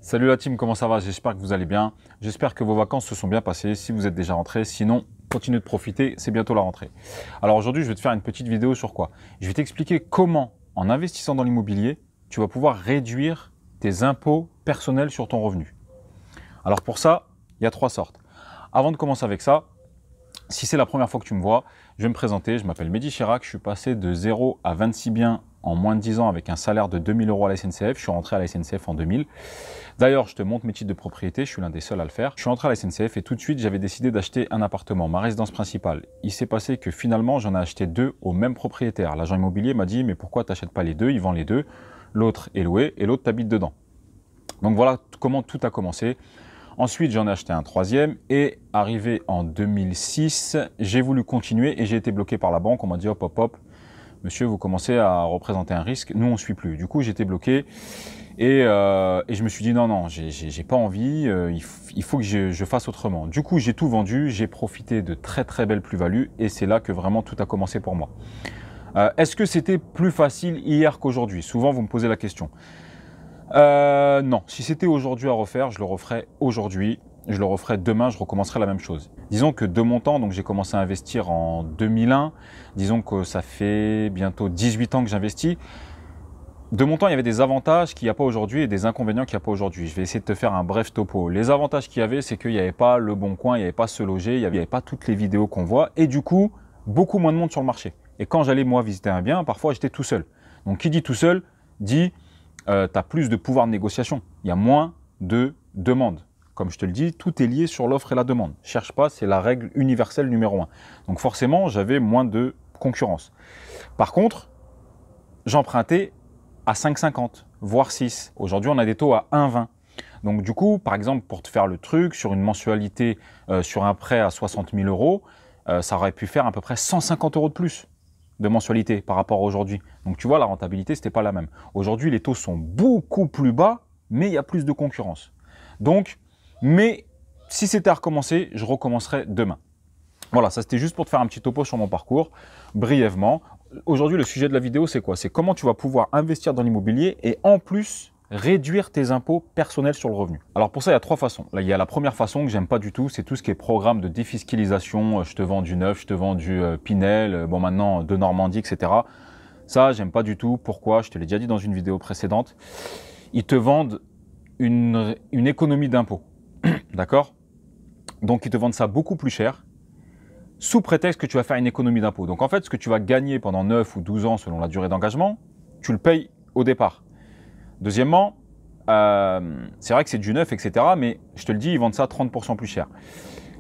Salut la team, comment ça va? J'espère que vous allez bien. J'espère que vos vacances se sont bien passées si vous êtes déjà rentré. Sinon, continuez de profiter, c'est bientôt la rentrée. Alors aujourd'hui, je vais te faire une petite vidéo sur quoi? Je vais t'expliquer comment, en investissant dans l'immobilier, tu vas pouvoir réduire tes impôts personnels sur ton revenu. Alors pour ça, il y a trois sortes. Avant de commencer avec ça, si c'est la première fois que tu me vois, je vais me présenter. Je m'appelle Mehdi Chirac, je suis passé de 0 à 26 biens en moins de 10 ans avec un salaire de 2000 € à la SNCF. Je suis rentré à la SNCF en 2000. D'ailleurs, je te montre mes titres de propriété, je suis l'un des seuls à le faire. Je suis rentré à la SNCF et tout de suite, j'avais décidé d'acheter un appartement, ma résidence principale. Il s'est passé que finalement, j'en ai acheté deux au même propriétaire. L'agent immobilier m'a dit, mais pourquoi tu n'achètes pas les deux? Il vend les deux. L'autre est loué et l'autre t'habite dedans. Donc voilà comment tout a commencé. Ensuite, j'en ai acheté un troisième et arrivé en 2006, j'ai voulu continuer et j'ai été bloqué par la banque. On m'a dit hop, hop, hop, monsieur, vous commencez à représenter un risque. Nous, on ne suit plus. Du coup, j'étais bloqué et je me suis dit non, j'ai pas envie. Il faut que je fasse autrement. Du coup, j'ai tout vendu. J'ai profité de très très belles plus-values et c'est là que vraiment tout a commencé pour moi. Est-ce que c'était plus facile hier qu'aujourd'hui? Souvent, vous me posez la question. Non, si c'était aujourd'hui à refaire, je le referais aujourd'hui, je le referais demain, je recommencerai la même chose. Disons que de mon temps, donc j'ai commencé à investir en 2001, disons que ça fait bientôt 18 ans que j'investis. De mon temps, il y avait des avantages qu'il n'y a pas aujourd'hui et des inconvénients qu'il n'y a pas aujourd'hui. Je vais essayer de te faire un bref topo. Les avantages qu'il y avait, c'est qu'il n'y avait pas Le Bon Coin, il n'y avait pas Se Loger, il n'y avait pas toutes les vidéos qu'on voit et du coup, beaucoup moins de monde sur le marché. Et quand j'allais moi visiter un bien, parfois j'étais tout seul. Donc qui dit tout seul, dit tu as plus de pouvoir de négociation. Il y a moins de demandes. Comme je te le dis, tout est lié sur l'offre et la demande. Cherche pas, c'est la règle universelle numéro 1. Donc forcément, j'avais moins de concurrence. Par contre, j'empruntais à 5,50, voire 6. Aujourd'hui, on a des taux à 1,20. Donc du coup, par exemple, pour te faire le truc, sur une mensualité, sur un prêt à 60 000 €, ça aurait pu faire à peu près 150 € de plus de mensualité par rapport à aujourd'hui. Donc tu vois, la rentabilité, ce n'était pas la même. Aujourd'hui, les taux sont beaucoup plus bas, mais il y a plus de concurrence. Donc, mais si c'était à recommencer, je recommencerai demain. Voilà, ça c'était juste pour te faire un petit topo sur mon parcours, brièvement. Aujourd'hui, le sujet de la vidéo, c'est quoi? C'est comment tu vas pouvoir investir dans l'immobilier et en plus réduire tes impôts personnels sur le revenu. Alors pour ça, il y a trois façons. Là, il y a la première façon que j'aime pas du tout, c'est tout ce qui est programme de défiscalisation. Je te vends du neuf, je te vends du Pinel, bon maintenant de Normandie, etc. Ça, j'aime pas du tout. Pourquoi? Je te l'ai déjà dit dans une vidéo précédente. Ils te vendent une économie d'impôts, d'accord? Donc ils te vendent ça beaucoup plus cher, sous prétexte que tu vas faire une économie d'impôts. Donc en fait, ce que tu vas gagner pendant 9 ou 12 ans selon la durée d'engagement, tu le payes au départ. Deuxièmement, c'est vrai que c'est du neuf, etc. Mais je te le dis, ils vendent ça 30% plus cher.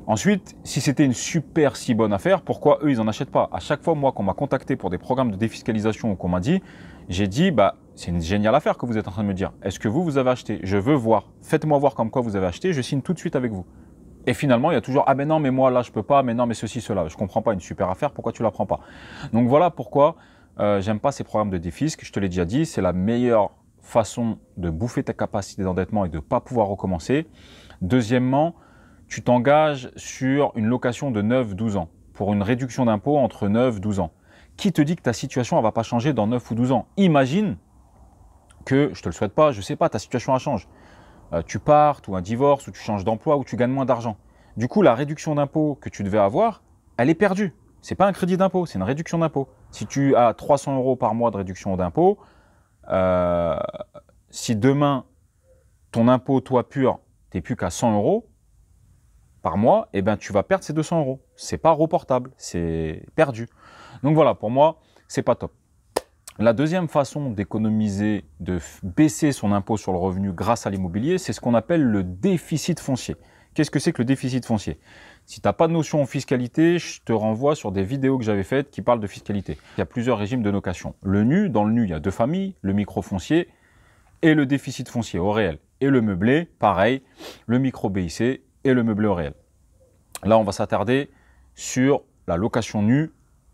Ensuite, si c'était une super si bonne affaire, pourquoi eux, ils n'en achètent pas? À chaque fois, moi, qu'on m'a contacté pour des programmes de défiscalisation ou qu'on m'a dit, j'ai dit, bah, c'est une géniale affaire que vous êtes en train de me dire. Est-ce que vous avez acheté? Je veux voir. Faites-moi voir comme quoi vous avez acheté. Je signe tout de suite avec vous. Et finalement, il y a toujours, ah ben non, mais moi, là, je peux pas. Mais non, mais ceci, cela. Je comprends pas, une super affaire. Pourquoi tu la prends pas? Donc voilà pourquoi j'aime pas ces programmes de défisc. Je te l'ai déjà dit, c'est la meilleure façon de bouffer ta capacité d'endettement et de ne pas pouvoir recommencer. Deuxièmement, tu t'engages sur une location de 9-12 ans pour une réduction d'impôt entre 9-12 ans. Qui te dit que ta situation ne va pas changer dans 9 ou 12 ans? Imagine que, je ne te le souhaite pas, je ne sais pas, ta situation change. Tu partes ou un divorce ou tu changes d'emploi ou tu gagnes moins d'argent. Du coup, la réduction d'impôt que tu devais avoir, elle est perdue. Ce n'est pas un crédit d'impôt, c'est une réduction d'impôt. Si tu as 300 € par mois de réduction d'impôt, si demain, ton impôt, toi pur, tu n'es plus qu'à 100 € par mois, eh ben, tu vas perdre ces 200 €. Ce n'est pas reportable, c'est perdu. Donc voilà, pour moi, ce n'est pas top. La deuxième façon d'économiser, de baisser son impôt sur le revenu grâce à l'immobilier, c'est ce qu'on appelle le déficit foncier. Qu'est-ce que c'est que le déficit foncier? Si tu n'as pas de notion en fiscalité, je te renvoie sur des vidéos que j'avais faites qui parlent de fiscalité. Il y a plusieurs régimes de location. Le nu, dans le nu, il y a deux familles, le micro-foncier et le déficit foncier au réel. Et le meublé, pareil, le micro-BIC et le meublé au réel. Là, on va s'attarder sur la location nue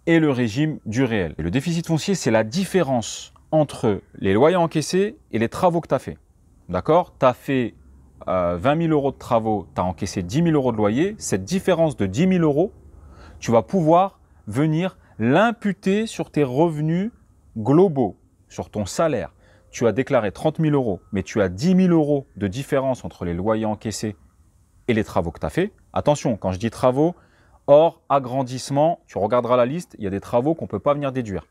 et le régime du réel. Et le déficit foncier, c'est la différence entre les loyers encaissés et les travaux que tu as fait. D'accord? Tu as fait 20 000 € de travaux, tu as encaissé 10 000 € de loyer. Cette différence de 10 000 €, tu vas pouvoir venir l'imputer sur tes revenus globaux, sur ton salaire. tu as déclaré 30 000 euros, mais tu as 10 000 euros de différence entre les loyers encaissés et les travaux que tu as fait, attention, quand je dis travaux, hors agrandissement, tu regarderas la liste, il y a des travaux qu'on ne peut pas venir déduire.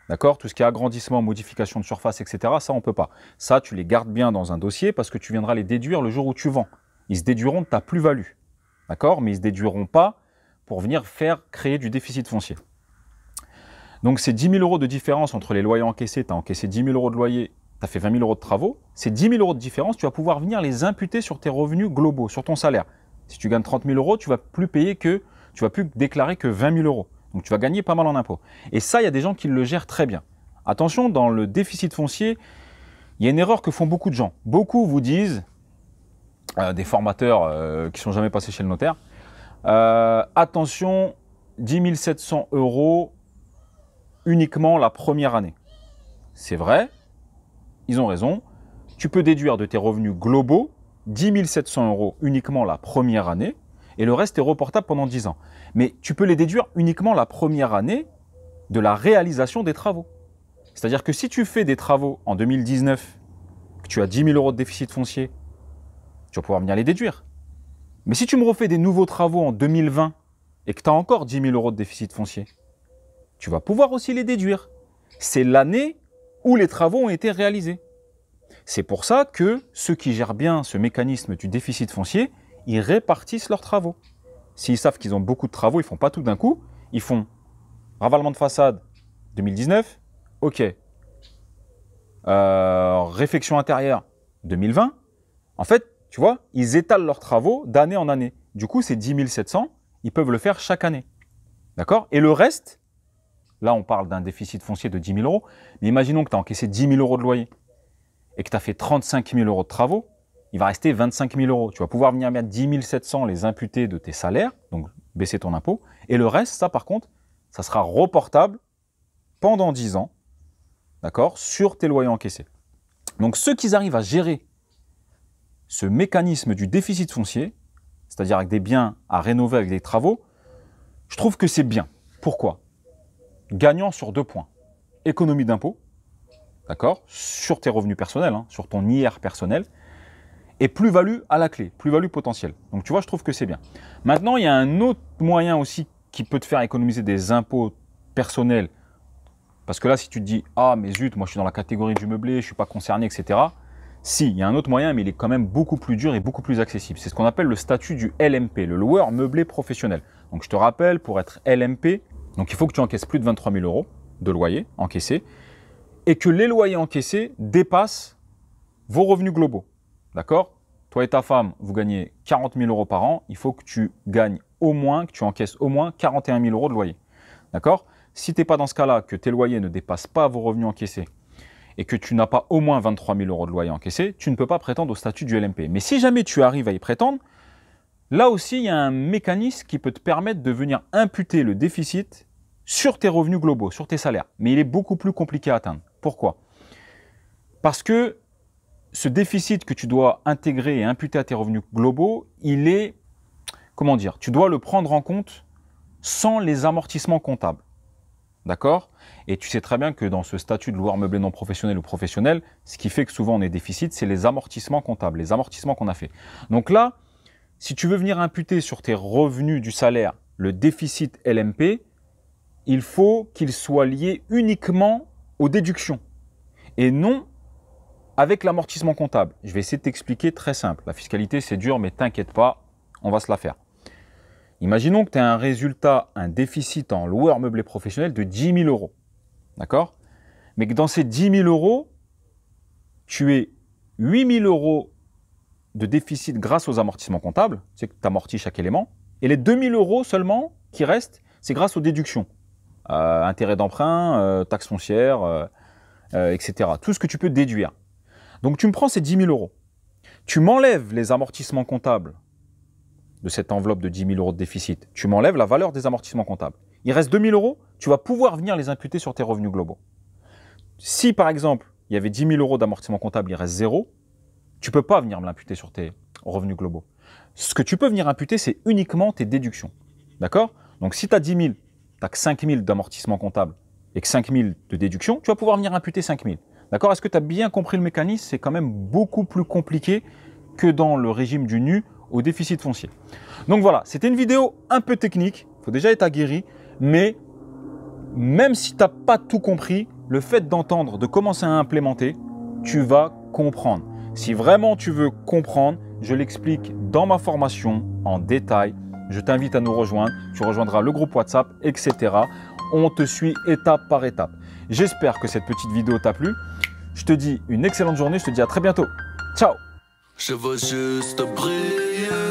D'accord? Tout ce qui est agrandissement, modification de surface, etc., ça, on ne peut pas. Ça, tu les gardes bien dans un dossier parce que tu viendras les déduire le jour où tu vends. Ils se déduiront de ta plus-value. D'accord? Mais ils ne se déduiront pas pour venir créer du déficit foncier. Donc, c'est 10 000 euros de différence entre les loyers encaissés. Tu as encaissé 10 000 euros de loyer, tu as fait 20 000 euros de travaux. Ces 10 000 euros de différence, tu vas pouvoir venir les imputer sur tes revenus globaux, sur ton salaire. Si tu gagnes 30 000 euros, tu ne vas plus déclarer que 20 000 euros. Donc, tu vas gagner pas mal en impôts. Et ça, il y a des gens qui le gèrent très bien. Attention, dans le déficit foncier, il y a une erreur que font beaucoup de gens. Beaucoup vous disent, des formateurs qui ne sont jamais passés chez le notaire, attention, 10 700 euros uniquement la première année. C'est vrai, ils ont raison. Tu peux déduire de tes revenus globaux 10 700 euros uniquement la première année et le reste est reportable pendant 10 ans. Mais tu peux les déduire uniquement la première année de la réalisation des travaux. C'est-à-dire que si tu fais des travaux en 2019, que tu as 10 000 euros de déficit foncier, tu vas pouvoir venir les déduire. Mais si tu me refais des nouveaux travaux en 2020 et que tu as encore 10 000 euros de déficit foncier, tu vas pouvoir aussi les déduire. C'est l'année où les travaux ont été réalisés. C'est pour ça que ceux qui gèrent bien ce mécanisme du déficit foncier, ils répartissent leurs travaux. S'ils savent qu'ils ont beaucoup de travaux, ils ne font pas tout d'un coup. Ils font ravalement de façade 2019, ok. Réfection intérieure 2020. En fait, tu vois, ils étalent leurs travaux d'année en année. Du coup, c'est 10 700, ils peuvent le faire chaque année. D'accord? Et le reste, là, on parle d'un déficit foncier de 10 000 euros, mais imaginons que tu as encaissé 10 000 euros de loyer et que tu as fait 35 000 euros de travaux, il va rester 25 000 euros. Tu vas pouvoir venir mettre 10 700, les imputer de tes salaires, donc baisser ton impôt. Et le reste, ça par contre, ça sera reportable pendant 10 ans, d'accord, sur tes loyers encaissés. Donc ceux qui arrivent à gérer ce mécanisme du déficit foncier, c'est-à-dire avec des biens à rénover avec des travaux, je trouve que c'est bien. Pourquoi? Gagnant sur 2 points. Économie d'impôt, d'accord, sur tes revenus personnels, hein, sur ton IR personnel, et plus-value à la clé, plus-value potentielle. Donc tu vois, je trouve que c'est bien. Maintenant, il y a un autre moyen aussi qui peut te faire économiser des impôts personnels. Parce que là, si tu te dis « Ah, mais zut, moi je suis dans la catégorie du meublé, je ne suis pas concerné, etc. » Si, il y a un autre moyen, mais il est quand même beaucoup plus dur et beaucoup plus accessible. C'est ce qu'on appelle le statut du LMP, le loueur meublé professionnel. Donc je te rappelle, pour être LMP, donc il faut que tu encaisses plus de 23 000 euros de loyer encaissé et que les loyers encaissés dépassent vos revenus globaux. D'accord? Toi et ta femme, vous gagnez 40 000 euros par an, il faut que tu gagnes au moins, que tu encaisses au moins 41 000 euros de loyer. D'accord? Si tu n'es pas dans ce cas-là, que tes loyers ne dépassent pas vos revenus encaissés et que tu n'as pas au moins 23 000 euros de loyer encaissé, tu ne peux pas prétendre au statut du LMP. Mais si jamais tu arrives à y prétendre, là aussi, il y a un mécanisme qui peut te permettre de venir imputer le déficit sur tes revenus globaux, sur tes salaires. Mais il est beaucoup plus compliqué à atteindre. Pourquoi? Parce que ce déficit que tu dois intégrer et imputer à tes revenus globaux, il est, comment dire, tu dois le prendre en compte sans les amortissements comptables. D'accord? Et tu sais très bien que dans ce statut de loueur meublé non professionnel ou professionnel, ce qui fait que souvent on est déficit, c'est les amortissements comptables, les amortissements qu'on a fait. Donc là, si tu veux venir imputer sur tes revenus du salaire le déficit LMP, il faut qu'il soit lié uniquement aux déductions et non avec l'amortissement comptable. Je vais essayer de t'expliquer très simple. La fiscalité, c'est dur, mais t'inquiète pas, on va se la faire. Imaginons que tu as un résultat, un déficit en loueur meublé professionnel de 10 000 euros. D'accord? Mais que dans ces 10 000 euros, tu aies 8 000 euros de déficit grâce aux amortissements comptables, c'est que tu amortis chaque élément, et les 2 000 euros seulement qui restent, c'est grâce aux déductions. Intérêt d'emprunt, taxes foncières, etc. Tout ce que tu peux déduire. Donc tu me prends ces 10 000 euros. Tu m'enlèves les amortissements comptables de cette enveloppe de 10 000 euros de déficit. Tu m'enlèves la valeur des amortissements comptables. Il reste 2 000 euros, tu vas pouvoir venir les imputer sur tes revenus globaux. Si par exemple, il y avait 10 000 euros d'amortissement comptable, il reste 0, tu ne peux pas venir me l'imputer sur tes revenus globaux. Ce que tu peux venir imputer, c'est uniquement tes déductions. D'accord? Donc si tu as 10 000, tu n'as que 5 000 d'amortissement comptable et que 5 000 de déduction, tu vas pouvoir venir imputer 5 000. D'accord? Est-ce que tu as bien compris le mécanisme? C'est quand même beaucoup plus compliqué que dans le régime du nu au déficit foncier. Donc voilà, c'était une vidéo un peu technique. Il faut déjà être aguerri. Mais même si tu n'as pas tout compris, le fait d'entendre, de commencer à implémenter, tu vas comprendre. Si vraiment tu veux comprendre, je l'explique dans ma formation en détail. Je t'invite à nous rejoindre. Tu rejoindras le groupe WhatsApp, etc. On te suit étape par étape. J'espère que cette petite vidéo t'a plu. Je te dis une excellente journée. Je te dis à très bientôt. Ciao! Je veux juste briller.